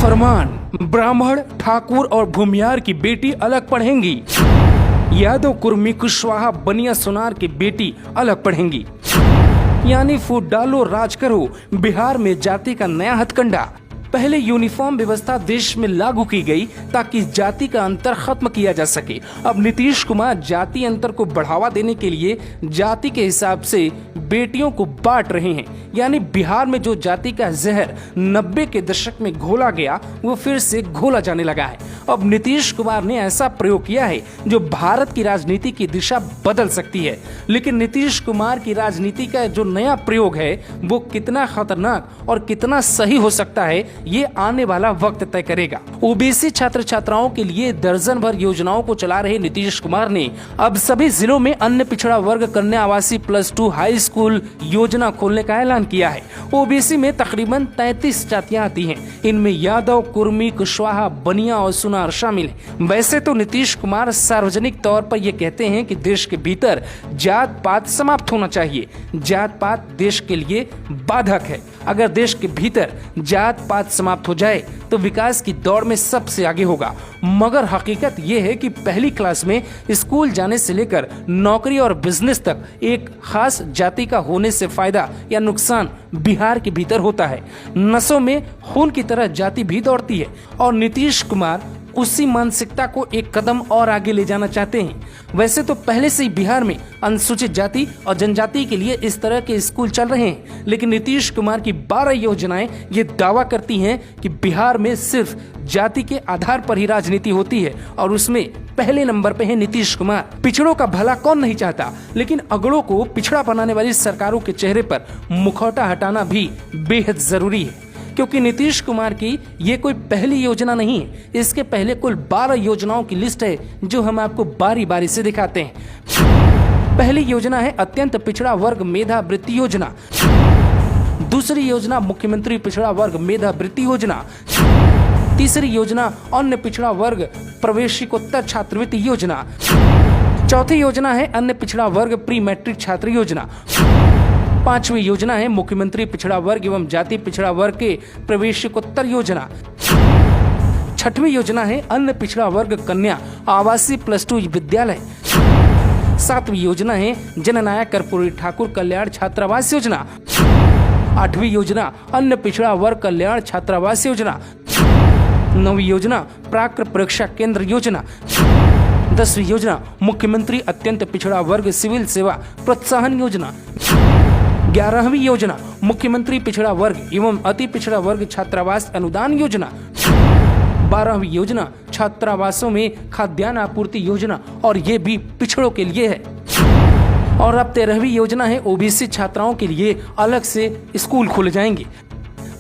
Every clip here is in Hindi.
फरमान, ब्राह्मण, ठाकुर और भूमियार की बेटी अलग पढ़ेंगी। यादव, कुर्मी, कुशवाहा, बनिया, सोनार की बेटी अलग पढ़ेंगी। यानी फूट डालो राज करो, बिहार में जाति का नया हथकंडा। पहले यूनिफॉर्म व्यवस्था देश में लागू की गई ताकि जाति का अंतर खत्म किया जा सके। अब नीतीश कुमार जाति अंतर को बढ़ावा देने के लिए जाति के हिसाब से बेटियों को बांट रहे हैं। यानी बिहार में जो जाति का जहर 90 के दशक में घोला गया वो फिर से घोला जाने लगा है। अब नीतीश कुमार ने ऐसा प्रयोग किया है जो भारत की राजनीति की दिशा बदल सकती है। लेकिन नीतीश कुमार की राजनीति का जो नया प्रयोग है वो कितना खतरनाक और कितना सही हो सकता है ये आने वाला वक्त तय करेगा। ओबीसी छात्र छात्राओं के लिए दर्जन भर योजनाओं को चला रहे नीतीश कुमार ने अब सभी जिलों में अन्य पिछड़ा वर्ग कन्या आवासीय +2 हाई स्कूल योजना खोलने का ऐलान किया है। ओबीसी में तकरीबन 33 जातियां आती हैं। इनमें यादव, कुर्मी, कुशवाहा, बनिया और सोनार शामिल हैं। वैसे तो नीतीश कुमार सार्वजनिक तौर पर ये कहते हैं कि देश के भीतर जात पात समाप्त होना चाहिए। जात पात देश के लिए बाधक है। अगर देश के भीतर जात पात समाप्त हो जाए तो विकास की दौड़ में सबसे आगे होगा। मगर हकीकत यह है कि पहली क्लास में स्कूल जाने से लेकर नौकरी और बिजनेस तक एक खास जाति का होने से फायदा या नुकसान बिहार के भीतर होता है। नसों में खून की तरह जाति भी दौड़ती है और नीतीश कुमार उसी मानसिकता को एक कदम और आगे ले जाना चाहते हैं। वैसे तो पहले से ही बिहार में अनुसूचित जाति और जनजाति के लिए इस तरह के स्कूल चल रहे हैं, लेकिन नीतीश कुमार की 12 योजनाएं ये दावा करती हैं कि बिहार में सिर्फ जाति के आधार पर ही राजनीति होती है और उसमें पहले नंबर पे है नीतीश कुमार। पिछड़ों का भला कौन नहीं चाहता, लेकिन अगड़ों को पिछड़ा बनाने वाली सरकारों के चेहरे पर मुखौटा हटाना भी बेहद जरूरी है। क्योंकि नीतीश कुमार की ये कोई पहली योजना नहीं है, इसके पहले कुल 12 योजनाओं की लिस्ट है जो हम आपको बारी बारी से दिखाते हैं। पहली योजना है अत्यंत पिछड़ा वर्ग मेधा वृत्ति योजना। दूसरी योजना मुख्यमंत्री पिछड़ा वर्ग मेधा वृत्ति योजना। तीसरी योजना अन्य पिछड़ा वर्ग प्रवेशिकोत्तर छात्रवृत्ति योजना। चौथी योजना है अन्य पिछड़ा वर्ग प्री मैट्रिक छात्र योजना। पांचवी योजना है मुख्यमंत्री पिछड़ा वर्ग एवं जाति पिछड़ा वर्ग के प्रवेशिकोत्तर योजना। छठवीं योजना है अन्य पिछड़ा वर्ग कन्या आवासीय +2 विद्यालय। सातवीं योजना है जननायक कर्पूरी ठाकुर कल्याण छात्रावास योजना। आठवीं योजना अन्य पिछड़ा वर्ग कल्याण छात्रावास योजना। नौवीं योजना प्राक्र परीक्षा केंद्र योजना। 10वीं योजना मुख्यमंत्री अत्यंत पिछड़ा वर्ग सिविल सेवा प्रोत्साहन योजना। 11वीं योजना मुख्यमंत्री पिछड़ा वर्ग एवं अति पिछड़ा वर्ग छात्रावास अनुदान योजना। 12वीं योजना छात्रावासों में खाद्यान्न आपूर्ति योजना और ये भी पिछड़ों के लिए है। और अब 13वीं योजना है ओबीसी छात्राओं के लिए अलग से स्कूल खोले जाएंगे।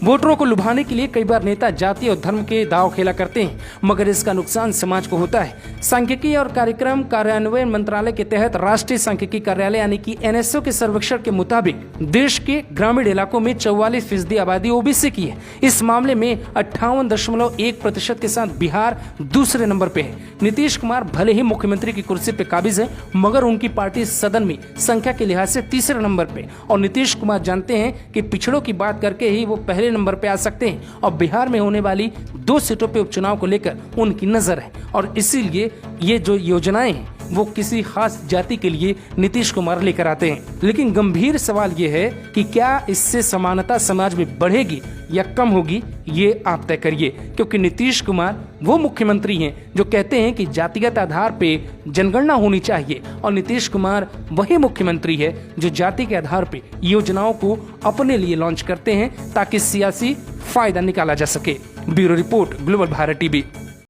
वोटरों को लुभाने के लिए कई बार नेता जाति और धर्म के दाव खेला करते हैं, मगर इसका नुकसान समाज को होता है। सांख्यिकी और कार्यक्रम कार्यान्वयन मंत्रालय के तहत राष्ट्रीय सांख्यिकी कार्यालय यानी कि एनएसओ के सर्वेक्षण के मुताबिक देश के ग्रामीण इलाकों में 44% आबादी ओबीसी की है। इस मामले में 58.1% के साथ बिहार दूसरे नंबर पे है। नीतीश कुमार भले ही मुख्यमंत्री की कुर्सी पे काबिज है, मगर उनकी पार्टी सदन में संख्या के लिहाज से तीसरे नंबर पे और नीतीश कुमार जानते हैं कि पिछड़ों की बात करके ही वो पहले नंबर पे आ सकते हैं और बिहार में होने वाली 2 सीटों पे उपचुनाव को लेकर उनकी नजर है और इसीलिए ये जो योजनाएं हैं वो किसी खास जाति के लिए नीतीश कुमार लेकर आते हैं। लेकिन गंभीर सवाल ये है कि क्या इससे समानता समाज में बढ़ेगी या कम होगी, ये आप तय करिए। क्योंकि नीतीश कुमार वो मुख्यमंत्री हैं जो कहते हैं कि जातिगत आधार पे जनगणना होनी चाहिए और नीतीश कुमार वही मुख्यमंत्री है जो जाति के आधार पे योजनाओं को अपने लिए लॉन्च करते हैं ताकि सियासी फायदा निकाला जा सके। Bureau report, global Bharat TV.